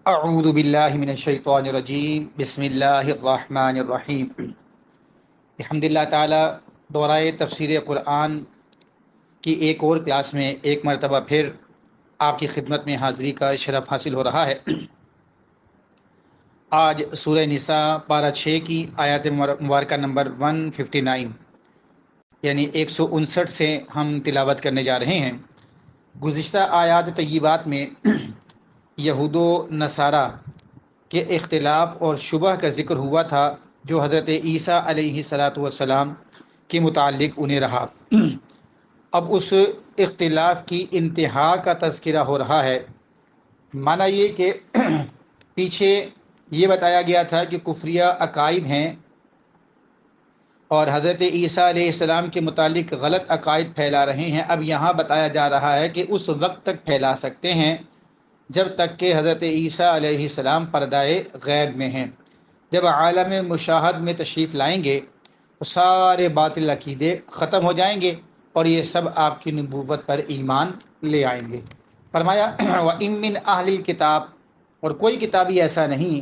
اعوذ باللہ من الشیطان الرجیم بسم اللہ الرحمن الرحیم الحمدللہ تعالی دورائے تفسیر قرآن کی ایک اور کلاس میں ایک مرتبہ پھر آپ کی خدمت میں حاضری کا شرف حاصل ہو رہا ہے۔ آج سورہ نساء پارہ 6 کی آیات مبارکہ نمبر 159 یعنی 159 سے ہم تلاوت کرنے جا رہے ہیں۔ گزشتہ آیات طیبات میں یہود و نصارہ کے اختلاف اور شبہ کا ذکر ہوا تھا جو حضرت عیسیٰ علیہ السلام کے متعلق انہیں رہا۔ اب اس اختلاف کی انتہا کا تذکرہ ہو رہا ہے۔ معنی یہ کہ پیچھے یہ بتایا گیا تھا کہ کفریہ عقائد ہیں اور حضرت عیسیٰ علیہ السلام کے متعلق غلط عقائد پھیلا رہے ہیں۔ اب یہاں بتایا جا رہا ہے کہ اس وقت تک پھیلا سکتے ہیں جب تک کہ حضرت عیسیٰ علیہ السلام پردۂ غیب میں ہیں۔ جب عالم مشاہد میں تشریف لائیں گے تو سارے باطل عقیدے ختم ہو جائیں گے اور یہ سب آپ کی نبوت پر ایمان لے آئیں گے۔ فرمایا وَإِن مِّنْ أَهْلِ الْكِتَابِ، اور کوئی کتابی ایسا نہیں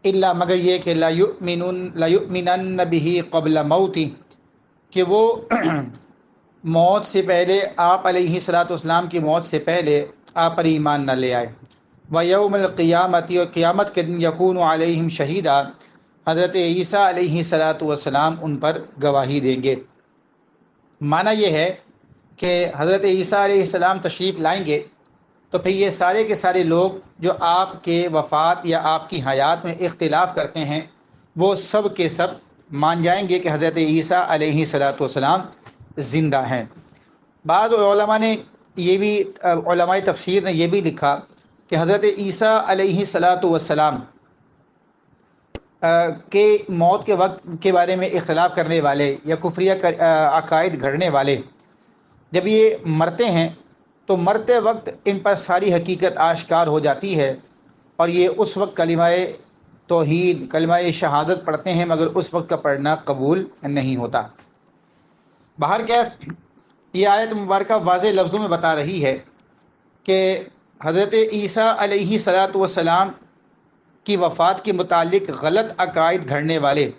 الا مگر یہ کہ لَيُؤْمِنَنَّ بِهِ قَبْلَ مَوْتِهِ، کہ وہ موت سے پہلے آپ علیہ السلام کی موت سے پہلے آپ پر ایمان نہ لے آئے۔ وَيَوْمَ الْقِيَامَةِ، اور قیامت کے دن یکون علیہم شہیدا، حضرت عیسیٰ علیہ السلام ان پر گواہی دیں گے۔ معنی یہ ہے کہ حضرت عیسیٰ علیہ السلام تشریف لائیں گے تو پھر یہ سارے کے سارے لوگ جو آپ کے وفات یا آپ کی حیات میں اختلاف کرتے ہیں وہ سب کے سب مان جائیں گے کہ حضرت عیسیٰ علیہ السلام زندہ ہیں۔ بعض علماء نے یہ بھی علماء تفسیر نے یہ بھی لکھا کہ حضرت عیسیٰ علیہ السلام کے موت کے وقت کے بارے میں اختلاف کرنے والے یا کفریہ عقائد گھڑنے والے جب یہ مرتے ہیں تو مرتے وقت ان پر ساری حقیقت آشکار ہو جاتی ہے اور یہ اس وقت کلمہ توحید کلمہ شہادت پڑھتے ہیں مگر اس وقت کا پڑھنا قبول نہیں ہوتا۔ بہرکیف یہ آیت مبارکہ واضح لفظوں میں بتا رہی ہے کہ حضرت عیسیٰ علیہ السلام کی وفات کے متعلق غلط عقائد گھڑنے والے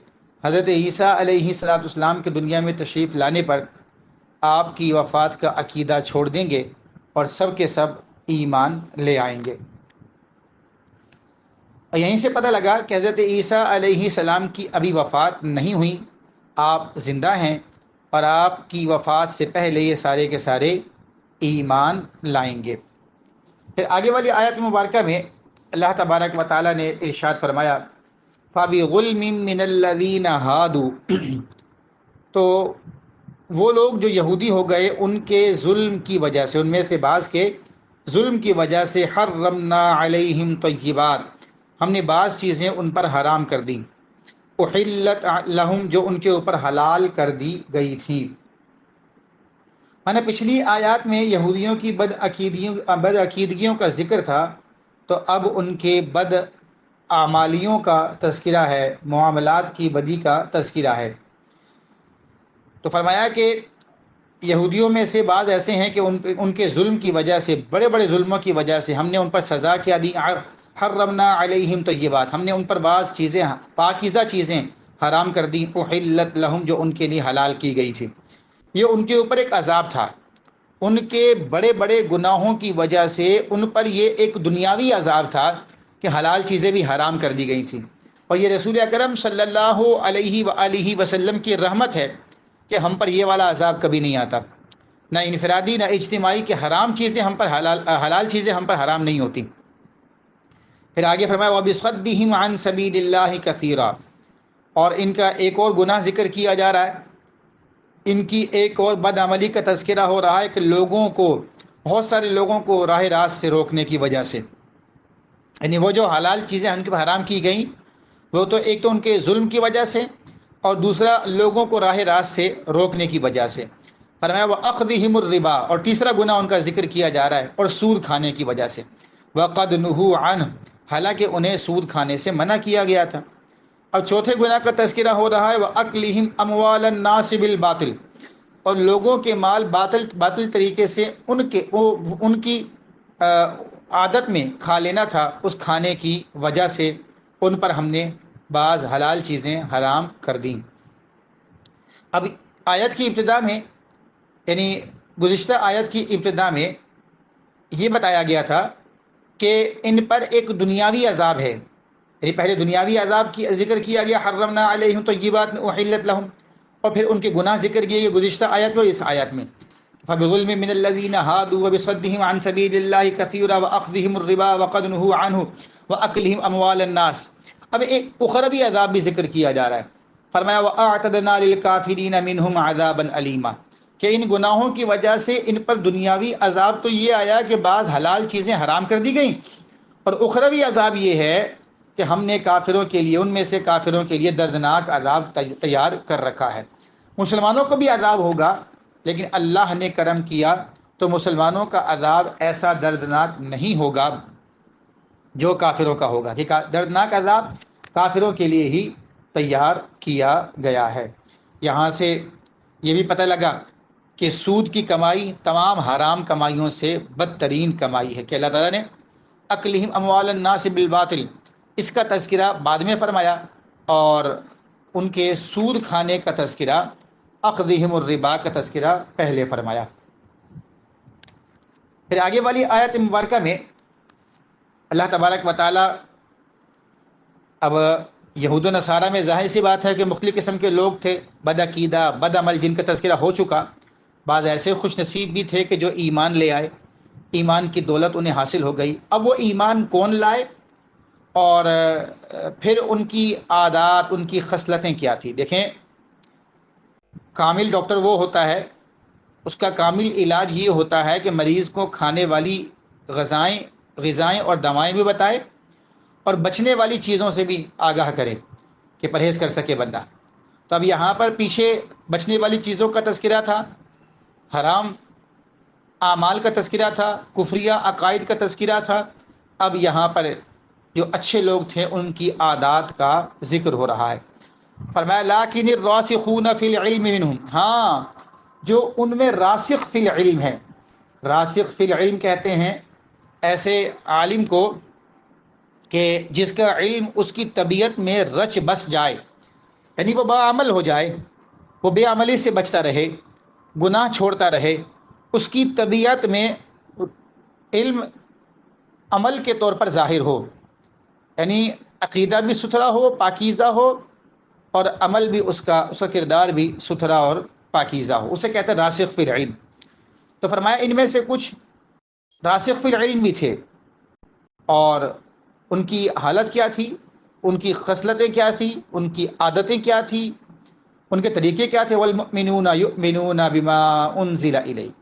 حضرت عیسیٰ علیہ السلام کے دنیا میں تشریف لانے پر آپ کی وفات کا عقیدہ چھوڑ دیں گے اور سب کے سب ایمان لے آئیں گے۔ اور یہیں سے پتہ لگا کہ حضرت عیسیٰ علیہ السلام کی ابھی وفات نہیں ہوئی، آپ زندہ ہیں اور آپ کی وفات سے پہلے یہ سارے کے سارے ایمان لائیں گے۔ پھر آگے والی آیت مبارکہ میں اللہ تبارک و تعالیٰ نے ارشاد فرمایا فَبِظُلْمٍ مِّنَ الَّذِينَ هَادُوا، تو وہ لوگ جو یہودی ہو گئے ان کے ظلم کی وجہ سے، ان میں سے بعض کے ظلم کی وجہ سے حرمنا علیہم طیبات، ہم نے بعض چیزیں ان پر حرام کر دی، احلت لہم، جو ان کے اوپر حلال کر دی گئی تھی۔ پچھلی آیات میں یہودیوں کی بد عقیدگیوں کا ذکر تھا تو اب ان کے بد اعمالیوں کا تذکرہ ہے، معاملات کی بدی کا تذکرہ ہے۔ تو فرمایا کہ یہودیوں میں سے بعض ایسے ہیں کہ ان کے ظلم کی وجہ سے، بڑے بڑے ظلموں کی وجہ سے ہم نے ان پر سزا کیا دی، حرمنا علیہم طیبات، ہم نے ان پر بعض چیزیں پاکیزہ چیزیں حرام کر دی، احلت لہم، جو ان کے لیے حلال کی گئی تھی۔ یہ ان کے اوپر ایک عذاب تھا، ان کے بڑے بڑے گناہوں کی وجہ سے ان پر یہ ایک دنیاوی عذاب تھا کہ حلال چیزیں بھی حرام کر دی گئی تھیں۔ اور یہ رسول اکرم صلی اللہ علیہ وآلہ وسلم کی رحمت ہے کہ ہم پر یہ والا عذاب کبھی نہیں آتا، نہ انفرادی نہ اجتماعی، کہ حرام چیزیں ہم پر حلال چیزیں ہم پر حرام نہیں ہوتی۔ پھر آگے فرمایا وَبِصَدِّهِمْ عَنْ سَبِيلِ اللَّهِ كَثِيرًا، اور ان کا ایک اور گناہ ذکر کیا جا رہا ہے، ان کی ایک اور بد عملی کا تذکرہ ہو رہا ہے کہ لوگوں کو، بہت سارے لوگوں کو راہ راست سے روکنے کی وجہ سے، یعنی وہ جو حلال چیزیں ان کے حرام کی گئیں وہ تو ایک تو ان کے ظلم کی وجہ سے اور دوسرا لوگوں کو راہ راست سے روکنے کی وجہ سے۔ فرمایا وَأَخْذِهِمُ الرِّبَا، اور تیسرا گناہ ان کا ذکر کیا جا رہا ہے، اور سود کھانے کی وجہ سے، وَقَدْ نُهُوا عَنْهُ، حالانکہ انہیں سود کھانے سے منع کیا گیا تھا۔ اور چوتھے گناہ کا تذکرہ ہو رہا ہے وَأَكْلِهِمْ أَمْوَالَ النَّاسِ بِالْبَاطِلِ، اور لوگوں کے مال باطل طریقے سے ان کی عادت میں کھا لینا تھا، اس کھانے کی وجہ سے ان پر ہم نے بعض حلال چیزیں حرام کر دیں۔ اب آیت کی ابتدا میں، یعنی گزشتہ آیت کی ابتدا میں یہ بتایا گیا تھا کہ ان پر ایک دنیاوی عذاب ہے، یعنی پہلے دنیاوی عذاب کی ذکر کیا گیا، حرمنا علیہم طیبات احلت لہم، اور پھر ان کے گناہ ذکر کیے گئے گزشتہ آیت میں اور اس آیت میں۔ فبظلم من الذین ہادوا وبصدہم عن سبیل اللہ کثیرا واخذہم الربا وقد نہوا عنہ واکلہم اموال الناس۔ اب ایک اخروی عذاب بھی ذکر کیا جا رہا ہے، فرمایا واعتدنا للکافرین منہم عذابا علیما، کہ ان گناہوں کی وجہ سے ان پر دنیاوی عذاب تو یہ آیا کہ بعض حلال چیزیں حرام کر دی گئیں، اور اخروی عذاب یہ ہے کہ ہم نے کافروں کے لیے، ان میں سے کافروں کے لیے دردناک عذاب تیار کر رکھا ہے۔ مسلمانوں کو بھی عذاب ہوگا، لیکن اللہ نے کرم کیا تو مسلمانوں کا عذاب ایسا دردناک نہیں ہوگا جو کافروں کا ہوگا، کہ دردناک عذاب کافروں کے لیے ہی تیار کیا گیا ہے۔ یہاں سے یہ بھی پتہ لگا کہ سود کی کمائی تمام حرام کمائیوں سے بدترین کمائی ہے، کہ اللہ تعالیٰ نے اکلہم اموال الناس بالباطل اس کا تذکرہ بعد میں فرمایا، اور ان کے سود کھانے کا تذکرہ، اخذہم الربا کا تذکرہ پہلے فرمایا۔ پھر آگے والی آیت مبارکہ میں اللہ تبارک و تعالی اب یہود و نصارہ میں ظاہر سی بات ہے کہ مختلف قسم کے لوگ تھے، بد عقیدہ بد عمل، جن کا تذکرہ ہو چکا۔ بعض ایسے خوش نصیب بھی تھے کہ جو ایمان لے آئے، ایمان کی دولت انہیں حاصل ہو گئی۔ اب وہ ایمان کون لائے اور پھر ان کی عادات، ان کی خصلتیں کیا تھی؟ دیکھیں، کامل ڈاکٹر وہ ہوتا ہے، اس کا کامل علاج یہ ہوتا ہے کہ مریض کو کھانے والی غذائیں اور دوائیں بھی بتائے، اور بچنے والی چیزوں سے بھی آگاہ کرے کہ پرہیز کر سکے بندہ۔ تو اب یہاں پر پیچھے بچنے والی چیزوں کا تذکرہ تھا، حرام اعمال کا تذکرہ تھا، کفریہ عقائد کا تذکرہ تھا۔ اب یہاں پر جو اچھے لوگ تھے ان کی عادات کا ذکر ہو رہا ہے۔ فرمایا لیکن الراسخون فی العلم منہم، ہاں جو ان میں راسخ فی العلم ہے۔ راسخ فی العلم کہتے ہیں ایسے عالم کو کہ جس کا علم اس کی طبیعت میں رچ بس جائے، یعنی وہ باعمل ہو جائے، وہ بے عملی سے بچتا رہے، گناہ چھوڑتا رہے، اس کی طبیعت میں علم عمل کے طور پر ظاہر ہو، یعنی عقیدہ بھی ستھرا ہو، پاکیزہ ہو، اور عمل بھی اس کا کردار بھی ستھرا اور پاکیزہ ہو، اسے کہتے ہیں راسخ فی العلم۔ تو فرمایا ان میں سے کچھ راسخ فی العلم بھی تھے، اور ان کی حالت کیا تھی، ان کی خصلتیں کیا تھیں، ان کی عادتیں کیا تھیں، ان کے طریقے کیا تھے؟ والمؤمنون یؤمنون بما انزل الیک،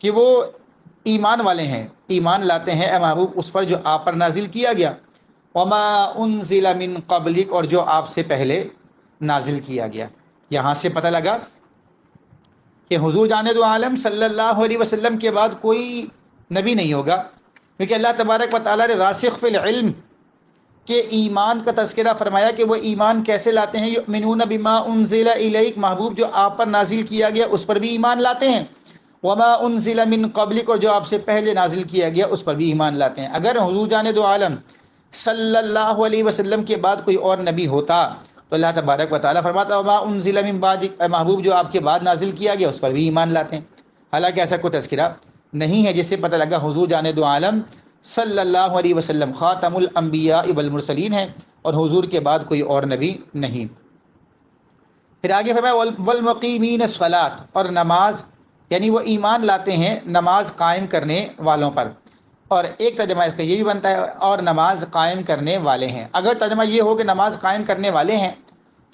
کہ وہ ایمان والے ہیں، ایمان لاتے ہیں اے محبوب اس پر جو آپ پر نازل کیا گیا، وما انزل من قبلک، اور جو آپ سے پہلے نازل کیا گیا۔ یہاں سے پتہ لگا کہ حضور جان دو عالم صلی اللہ علیہ وسلم کے بعد کوئی نبی نہیں ہوگا، کیونکہ اللہ تبارک و تعالیٰ نے راسخ فی العلم کے ایمان کا تذکرہ فرمایا کہ وہ ایمان کیسے لاتے ہیں۔ یؤمنون بما انزل الیک، محبوب جو آپ پر نازل کیا گیا اس پر بھی ایمان لاتے ہیں، وما انزل من قبلک، اور جو آپ سے پہلے نازل کیا گیا اس پر بھی ایمان لاتے ہیں۔ اگر حضور جان دو عالم صلی اللہ علیہ وسلم کے بعد کوئی اور نبی ہوتا تو اللہ تبارک و تعالیٰ فرماتا وما انزل من بعدک، اے محبوب جو آپ کے بعد نازل کیا گیا اس پر بھی ایمان لاتے ہیں۔ حالانکہ ایسا کوئی تذکرہ نہیں ہے، جس سے پتہ لگا حضور جان دو عالم صلی اللہ علیہ وسلم خاتم الانبیاء والمرسلین ہیں، اور حضور کے بعد کوئی اور نبی نہیں۔ پھر آگے فرمایا والمقیمین الصلاۃ، اور نماز، یعنی وہ ایمان لاتے ہیں نماز قائم کرنے والوں پر۔ اور ایک ترجمہ اس کا یہ بھی بنتا ہے اور نماز قائم کرنے والے ہیں۔ اگر ترجمہ یہ ہو کہ نماز قائم کرنے والے ہیں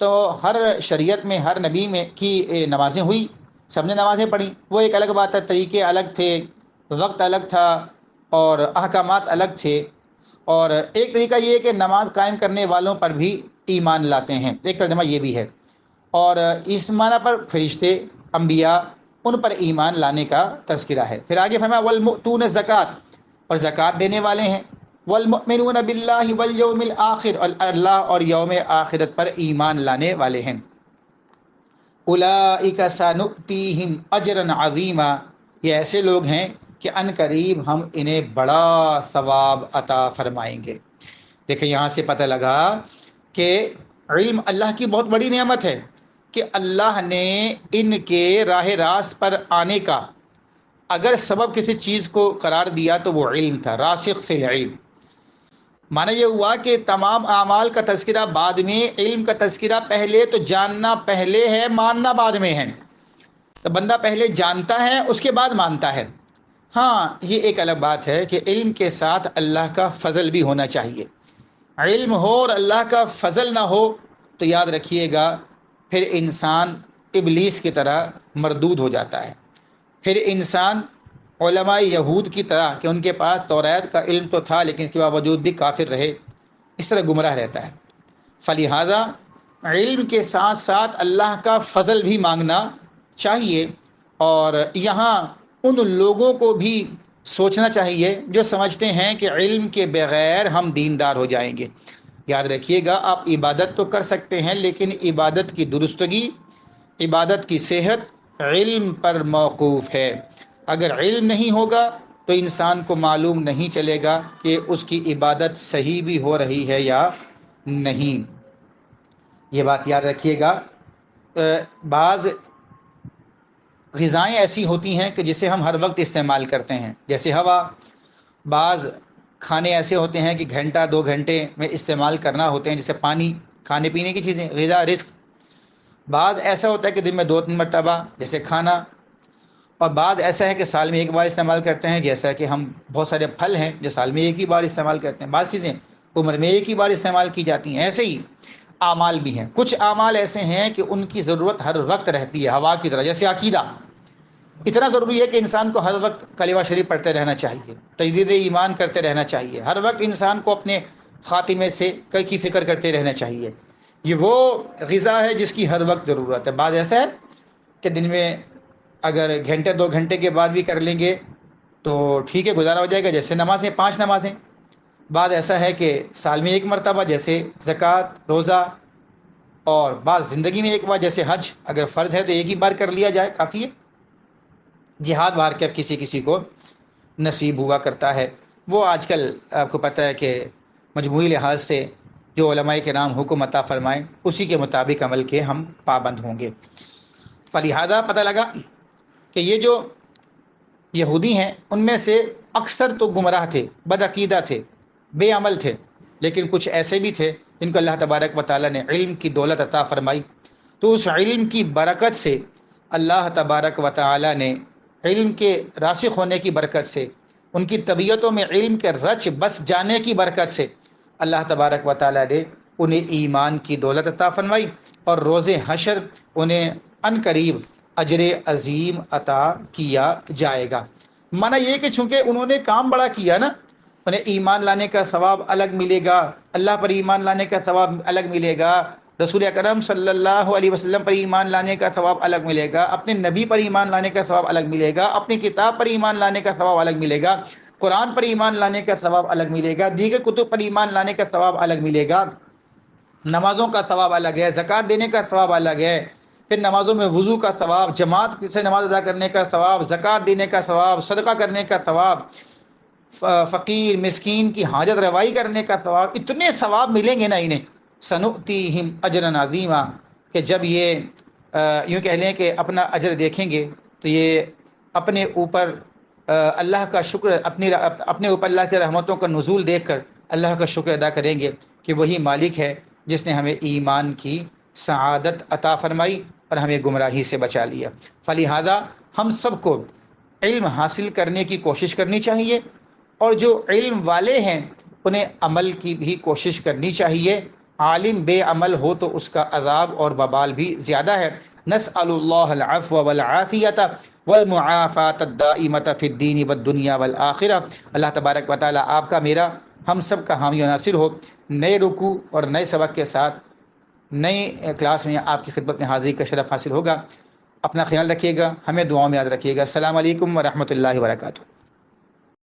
تو ہر شریعت میں ہر نبی میں کی نمازیں ہوئی، سب نے نمازیں پڑھی، وہ ایک الگ بات ہے، طریقے الگ تھے، وقت الگ تھا، اور احکامات الگ تھے۔ اور ایک طریقہ یہ ہے کہ نماز قائم کرنے والوں پر بھی ایمان لاتے ہیں، ایک ترجمہ یہ بھی ہے۔ اور اس معنی پر فرشتے، انبیاء، ان پر ایمان لانے کا تذکرہ ہے۔ پھر آگے فرمایا والمؤتون الزکوٰۃ، اور زکوٰۃ دینے والے ہیں، والمؤمنون باللہ والیوم الآخر، اور اللہ اور یوم آخرت پر ایمان لانے والے ہیں۔ اولئک سنؤتیہم اجرا عظیما، یہ ایسے لوگ ہیں کہ ان قریب ہم انہیں بڑا ثواب عطا فرمائیں گے۔ دیکھیں یہاں سے پتہ لگا کہ علم اللہ کی بہت بڑی نعمت ہے کہ اللہ نے ان کے راہ راست پر آنے کا اگر سبب کسی چیز کو قرار دیا تو وہ علم تھا، راسخ فی العلم۔ معنی یہ ہوا کہ تمام اعمال کا تذکرہ بعد میں، علم کا تذکرہ پہلے، تو جاننا پہلے ہے، ماننا بعد میں ہے۔ تو بندہ پہلے جانتا ہے، اس کے بعد مانتا ہے۔ ہاں یہ ایک الگ بات ہے کہ علم کے ساتھ اللہ کا فضل بھی ہونا چاہیے۔ علم ہو اور اللہ کا فضل نہ ہو تو یاد رکھیے گا پھر انسان ابلیس کی طرح مردود ہو جاتا ہے، پھر انسان علماء یہود کی طرح کہ ان کے پاس توریت کا علم تو تھا لیکن اس کے باوجود بھی کافر رہے، اس طرح گمراہ رہتا ہے۔ فلہذا علم کے ساتھ ساتھ اللہ کا فضل بھی مانگنا چاہیے، اور یہاں ان لوگوں کو بھی سوچنا چاہیے جو سمجھتے ہیں کہ علم کے بغیر ہم دیندار ہو جائیں گے۔ یاد رکھیے گا آپ عبادت تو کر سکتے ہیں لیکن عبادت کی درستگی، عبادت کی صحت علم پر موقوف ہے۔ اگر علم نہیں ہوگا تو انسان کو معلوم نہیں چلے گا کہ اس کی عبادت صحیح بھی ہو رہی ہے یا نہیں۔ یہ بات یاد رکھیے گا۔ بعض غذائیں ایسی ہوتی ہیں کہ جسے ہم ہر وقت استعمال کرتے ہیں، جیسے ہوا۔ بعض کھانے ایسے ہوتے ہیں کہ گھنٹہ 2 گھنٹے میں استعمال کرنا ہوتے ہیں، جیسے پانی، کھانے پینے کی چیزیں، غذا، رزق۔ بعض ایسا ہوتا ہے کہ دن میں 2-3 مرتبہ، جیسے کھانا۔ اور بعض ایسا ہے کہ سال میں ایک بار استعمال کرتے ہیں، جیسا کہ ہم بہت سارے پھل ہیں جو سال میں ایک ہی بار استعمال کرتے ہیں۔ بعض چیزیں عمر میں ایک ہی بار استعمال کی جاتی ہیں۔ ایسے ہی اعمال بھی ہیں، کچھ اعمال ایسے ہیں کہ ان کی ضرورت ہر وقت رہتی ہے، ہوا کی طرح، جیسے عقیدہ۔ اتنا ضروری ہے کہ انسان کو ہر وقت کلمہ شریف پڑھتے رہنا چاہیے، تجدید ایمان کرتے رہنا چاہیے، ہر وقت انسان کو اپنے خاتمے سے کی فکر کرتے رہنا چاہیے۔ یہ وہ غذا ہے جس کی ہر وقت ضرورت ہے۔ بعض ایسا ہے کہ دن میں اگر گھنٹے 2 گھنٹے کے بعد بھی کر لیں گے تو ٹھیک ہے، گزارا ہو جائے گا، جیسے نمازیں 5 نمازیں۔ بعض ایسا ہے کہ سال میں ایک مرتبہ، جیسے زکوٰۃ، روزہ، اور بعض زندگی میں ایک بار، جیسے حج اگر فرض ہے تو ایک ہی بار کر لیا جائے کافی ہے۔ جہاد باہر کے اب کسی کسی کو نصیب ہوا کرتا ہے۔ وہ آج کل آپ کو پتہ ہے کہ مجموعی لحاظ سے جو علماء کرام حکم عطا فرمائیں اسی کے مطابق عمل کے ہم پابند ہوں گے۔ فلہذا پتہ لگا کہ یہ جو یہودی ہیں ان میں سے اکثر تو گمراہ تھے، بدعقیدہ تھے، بے عمل تھے، لیکن کچھ ایسے بھی تھے جن کو اللہ تبارک و تعالیٰ نے علم کی دولت عطا فرمائی۔ تو اس علم کی برکت سے اللہ تبارک و تعالیٰ نے، علم کے راسخ ہونے کی برکت سے، ان کی طبیعتوں میں علم کے رچ بس جانے کی برکت سے اللہ تبارک و تعالیٰ نے انہیں ایمان کی دولت عطا فرمائی، اور روز حشر انہیں ان قریب اجر عظیم عطا کیا جائے گا۔ مانا یہ کہ چونکہ انہوں نے کام بڑا کیا نا، انہیں ایمان لانے کا ثواب الگ ملے گا، اللہ پر ایمان لانے کا ثواب الگ ملے گا، رسول اکرم صلی اللہ علیہ وسلم پر ایمان لانے کا ثواب الگ ملے گا، اپنے نبی پر ایمان لانے کا ثواب الگ ملے گا، اپنی کتاب پر ایمان لانے کا ثواب الگ ملے گا، قرآن پر ایمان لانے کا ثواب الگ ملے گا، دیگر کتب پر ایمان لانے کا ثواب الگ ملے گا، نمازوں کا ثواب الگ ہے، زکوٰۃ دینے کا ثواب الگ ہے، پھر نمازوں میں وضو کا ثواب، جماعت سے نماز ادا کرنے کا ثواب، زکوٰۃ دینے کا ثواب، صدقہ کرنے کا ثواب، فقیر مسکین کی حاجت روائی کرنے کا ثواب، اتنے ثواب ملیں گے نا انہیں، سنؤتیہم اجرا عظیما، کہ جب یہ یوں کہہ لیں کہ اپنا اجر دیکھیں گے تو یہ اپنے اوپر اللہ کا شکر، اپنے اوپر اللہ کی رحمتوں کا نزول دیکھ کر اللہ کا شکر ادا کریں گے کہ وہی مالک ہے جس نے ہمیں ایمان کی سعادت عطا فرمائی اور ہمیں گمراہی سے بچا لیا۔ فلہذا ہم سب کو علم حاصل کرنے کی کوشش کرنی چاہیے، اور جو علم والے ہیں انہیں عمل کی بھی کوشش کرنی چاہیے۔ عالم بے عمل ہو تو اس کا عذاب اور وبال بھی زیادہ ہے۔ نسأل اللہ العفو والعافیۃ والمعافاۃ الدائمۃ فی الدین والدنیا والآخرہ۔ اللہ تبارک و تعالی آپ کا، میرا، ہم سب کا حامی و ناصر ہو۔ نئے رکوع اور نئے سبق کے ساتھ نئے کلاس میں آپ کی خدمت میں حاضری کا شرف حاصل ہوگا۔ اپنا خیال رکھیے گا، ہمیں دعاؤں میں یاد رکھیے گا۔ السلام علیکم ورحمۃ اللہ وبرکاتہ۔